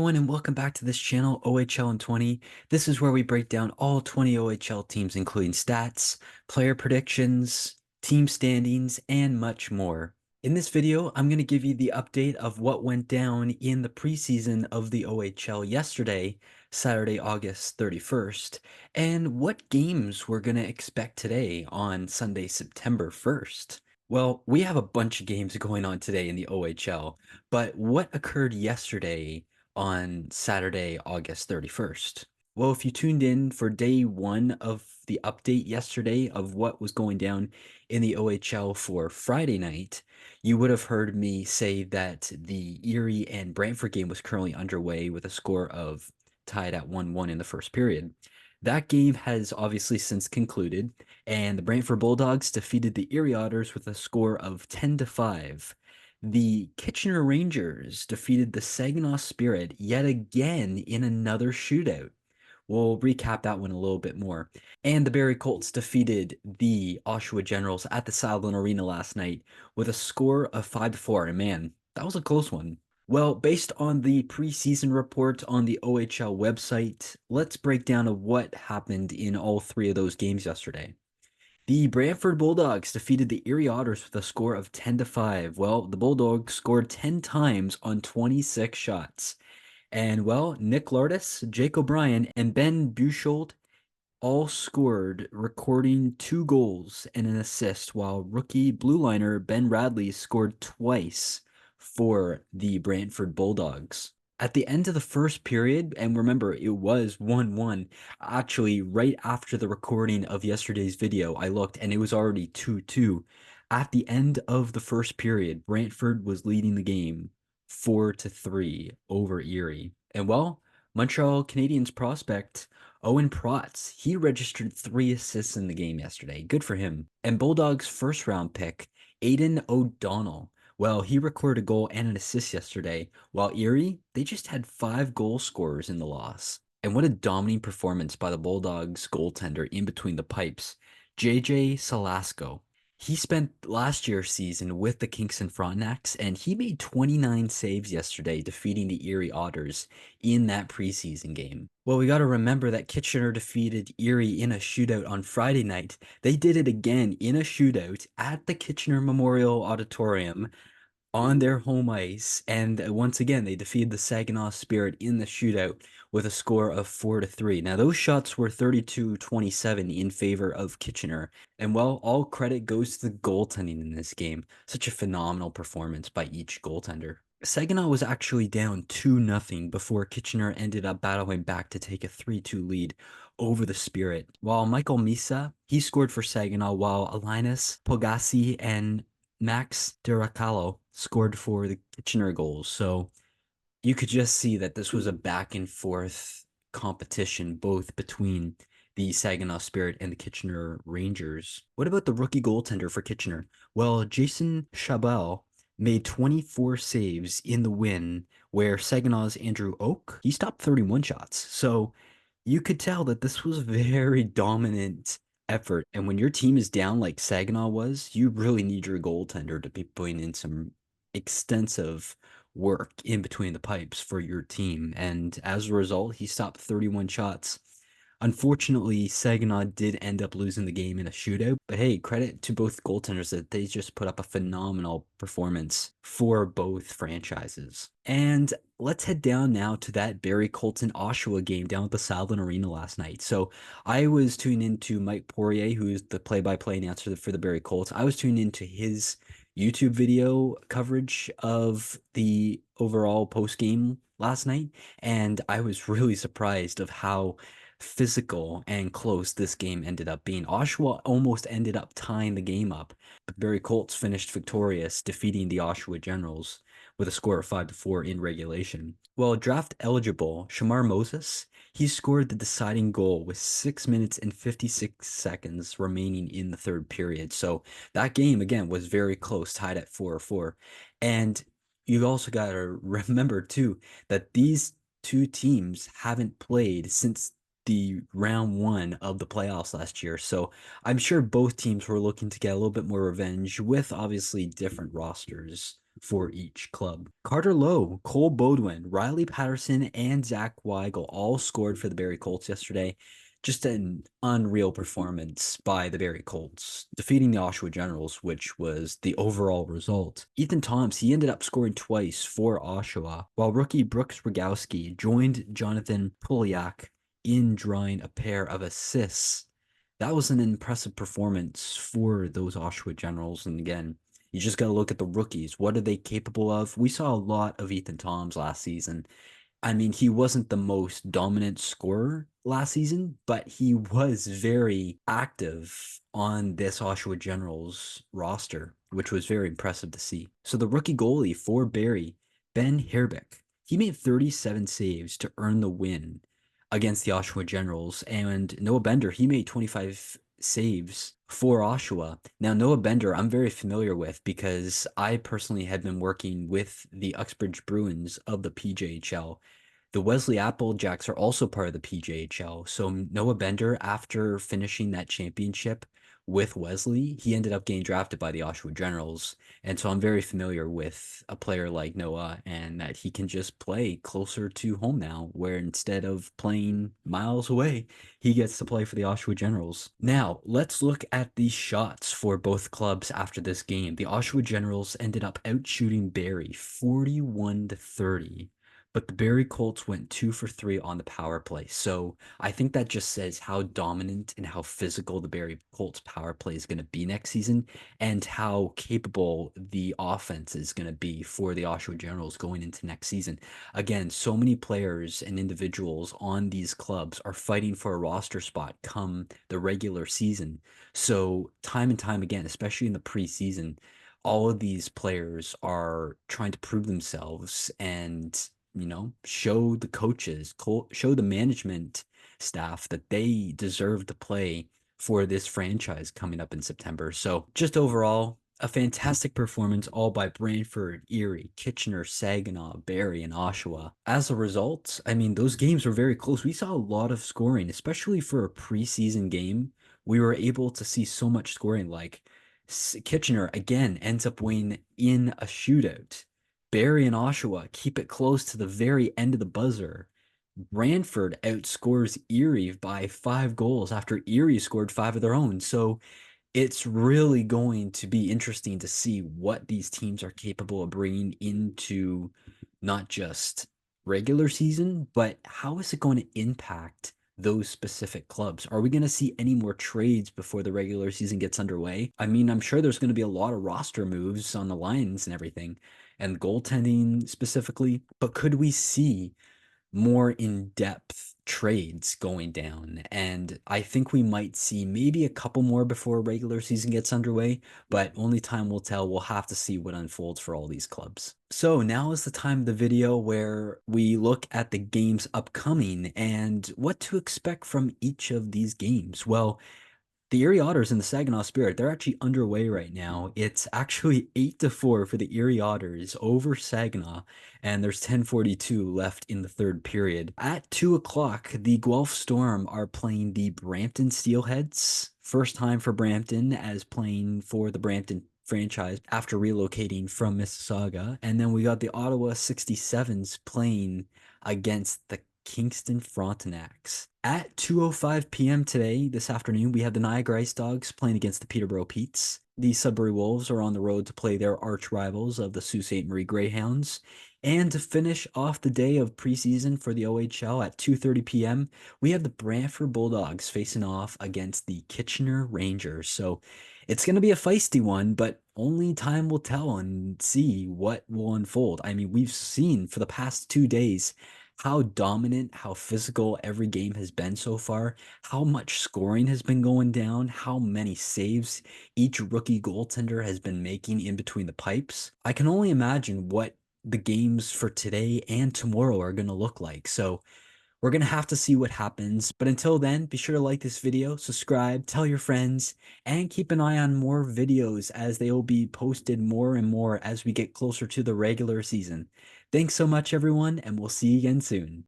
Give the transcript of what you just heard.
everyone, and welcome back to this channel, OHL in 20. This is where we break down all 20 OHL teams, including stats, player predictions, team standings, and much more. In this video, I'm going to give you the update of what went down in the preseason of the OHL yesterday, Saturday, August 31st, and what games we're going to expect today on Sunday, September 1st. Well, we have a bunch of games going on today in the OHL, but what occurred yesterday on Saturday, August 31st? Well, if you tuned in for day one of the update yesterday of what was going down in the OHL for Friday night, you would have heard me say that the Erie and Brantford game was currently underway with a score of tied at 1-1 in the first period. That game has obviously since concluded, and the Brantford Bulldogs defeated the Erie Otters with a score of 10-5. The Kitchener Rangers defeated the Saginaw Spirit yet again in another shootout. We'll recap that one a little bit more. And the Barrie Colts defeated the Oshawa Generals at the Southland Arena last night with a score of 5-4. And man, that was a close one. Well, based on the preseason report on the OHL website, let's break down of what happened in all three of those games yesterday. The Brantford Bulldogs defeated the Erie Otters with a score of 10-5. Well, the Bulldogs scored 10 times on 26 shots. And well, Nick Lourdes, Jake O'Brien, and Ben Buchholz all scored, recording 2 goals and an assist, while rookie blue liner Ben Radley scored twice for the Brantford Bulldogs. At the end of the first period, and remember, it was 1-1. Actually, right after the recording of yesterday's video, I looked and it was already 2-2. At the end of the first period, Brantford was leading the game 4-3 over Erie. And well, Montreal Canadiens prospect Owen Protz, he registered 3 assists in the game yesterday. Good for him. And Bulldogs first round pick, Aiden O'Donnell. Well, he recorded a goal and an assist yesterday, while Erie, they just had 5 goal scorers in the loss. And what a dominating performance by the Bulldogs goaltender in between the pipes, JJ Salasco. He spent last year's season with the Kingston Frontenacs, and he made 29 saves yesterday, defeating the Erie Otters in that preseason game. Well, we got to remember that Kitchener defeated Erie in a shootout on Friday night. They did it again in a shootout at the Kitchener Memorial Auditorium on their home ice, and once again they defeated the Saginaw Spirit in the shootout with a score of 4-3. Now those shots were 32-27 in favor of Kitchener, and well, all credit goes to the goaltending in this game. Such a phenomenal performance by each goaltender. Saginaw was actually down 2-0 before Kitchener ended up battling back to take a 3-2 lead over the Spirit. While Michael Misa, he scored for Saginaw, while Linus Pogasi and Max Diracalo scored for the Kitchener goals. So you could just see that this was a back and forth competition, both between the Saginaw Spirit and the Kitchener Rangers. What about the rookie goaltender for Kitchener? Well, Jason Chabal made 24 saves in the win, where Saginaw's Andrew Oak, he stopped 31 shots. So you could tell that this was very dominant effort. And when your team is down like Saginaw was, you really need your goaltender to be putting in some extensive work in between the pipes for your team. And as a result, he stopped 31 shots. Unfortunately, Saginaw did end up losing the game in a shootout, but hey, credit to both goaltenders that they just put up a phenomenal performance for both franchises. And let's head down now to that Barrie Colton Oshawa game down at the Southland Arena last night. So I was tuned into Mike Poirier, who's the play-by-play announcer for the Barrie Colts. I was tuned into his YouTube video coverage of the overall post game last night, and I was really surprised of how physical and close this game ended up being. Oshawa almost ended up tying the game up, but Barrie Colts finished victorious, defeating the Oshawa Generals with a score of 5-4 in regulation. Well, draft eligible Shamar Moses, he scored the deciding goal with 6 minutes and 56 seconds remaining in the third period. So that game, again, was very close, tied at 4-4. And you also got to remember, too, that these two teams haven't played since the round 1 of the playoffs last year. So I'm sure both teams were looking to get a little bit more revenge with obviously different rosters for each club. Carter Lowe, Cole Bodwin, Riley Patterson, and Zach Weigel all scored for the Barrie Colts yesterday. Just an unreal performance by the Barrie Colts, defeating the Oshawa Generals, which was the overall result. Ethan Thomas, he ended up scoring twice for Oshawa, while rookie Brooks Rogowski joined Jonathan Polyak in drawing a pair of assists. That was an impressive performance for those Oshawa Generals. And again, you just got to look at the rookies. What are they capable of? We saw a lot of Ethan Thomas last season. I mean, he wasn't the most dominant scorer last season, but he was very active on this Oshawa Generals roster, which was very impressive to see. So the rookie goalie for Barrie, Ben Herbeck, he made 37 saves to earn the win against the Oshawa Generals, and Noah Bender, he made 25 saves for Oshawa. Now, Noah Bender, I'm very familiar with because I personally had been working with the Uxbridge Bruins of the PJHL. The Wesley Applejacks are also part of the PJHL. So Noah Bender, after finishing that championship with Wesley, he ended up getting drafted by the Oshawa Generals. And so I'm very familiar with a player like Noah and that he can just play closer to home now, where instead of playing miles away, he gets to play for the Oshawa Generals. Now, let's look at the shots for both clubs after this game. The Oshawa Generals ended up outshooting Barrie 41-30, but the Barrie Colts went 2 for 3 on the power play. So I think that just says how dominant and how physical the Barrie Colts power play is going to be next season and how capable the offense is going to be for the Oshawa Generals going into next season. Again, so many players and individuals on these clubs are fighting for a roster spot come the regular season. So time and time again, especially in the preseason, all of these players are trying to prove themselves and show the coaches, show the management staff that they deserve to play for this franchise coming up in September. So just overall, a fantastic performance all by Brantford, Erie, Kitchener, Saginaw, Barrie, and Oshawa. As a result, I mean, those games were very close. We saw a lot of scoring, especially for a preseason game. We were able to see so much scoring. Like Kitchener again ends up winning in a shootout. Barrie and Oshawa keep it close to the very end of the buzzer. Brantford outscores Erie by 5 goals after Erie scored 5 of their own. So it's really going to be interesting to see what these teams are capable of bringing into not just regular season, but how is it going to impact those specific clubs? Are we going to see any more trades before the regular season gets underway? I mean, I'm sure there's going to be a lot of roster moves on the lines and everything, and goaltending specifically, but could we see more in-depth trades going down? And I think we might see maybe a couple more before regular season gets underway, but only time will tell. We'll have to see what unfolds for all these clubs. So now is the time of the video where we look at the games upcoming and what to expect from each of these games. Well, the Erie Otters and the Saginaw Spirit, they're actually underway right now. It's actually 8-4 for the Erie Otters over Saginaw, and there's 10:42 left in the third period. At 2 o'clock, the Guelph Storm are playing the Brampton Steelheads. First time for Brampton as playing for the Brampton franchise after relocating from Mississauga. And then we got the Ottawa 67s playing against the Kingston Frontenacs. At 2:05 p.m. today, this afternoon, we have the Niagara Ice Dogs playing against the Peterborough Petes. The Sudbury Wolves are on the road to play their arch rivals of the Sault Ste. Marie Greyhounds. And to finish off the day of preseason for the OHL at 2:30 p.m., we have the Brantford Bulldogs facing off against the Kitchener Rangers. So it's going to be a feisty one, but only time will tell and see what will unfold. I mean, we've seen for the past 2 days how dominant, how physical every game has been so far, how much scoring has been going down, how many saves each rookie goaltender has been making in between the pipes. I can only imagine what the games for today and tomorrow are going to look like. So we're going to have to see what happens. But until then, be sure to like this video, subscribe, tell your friends, and keep an eye on more videos as they will be posted more and more as we get closer to the regular season. Thanks so much, everyone, and we'll see you again soon.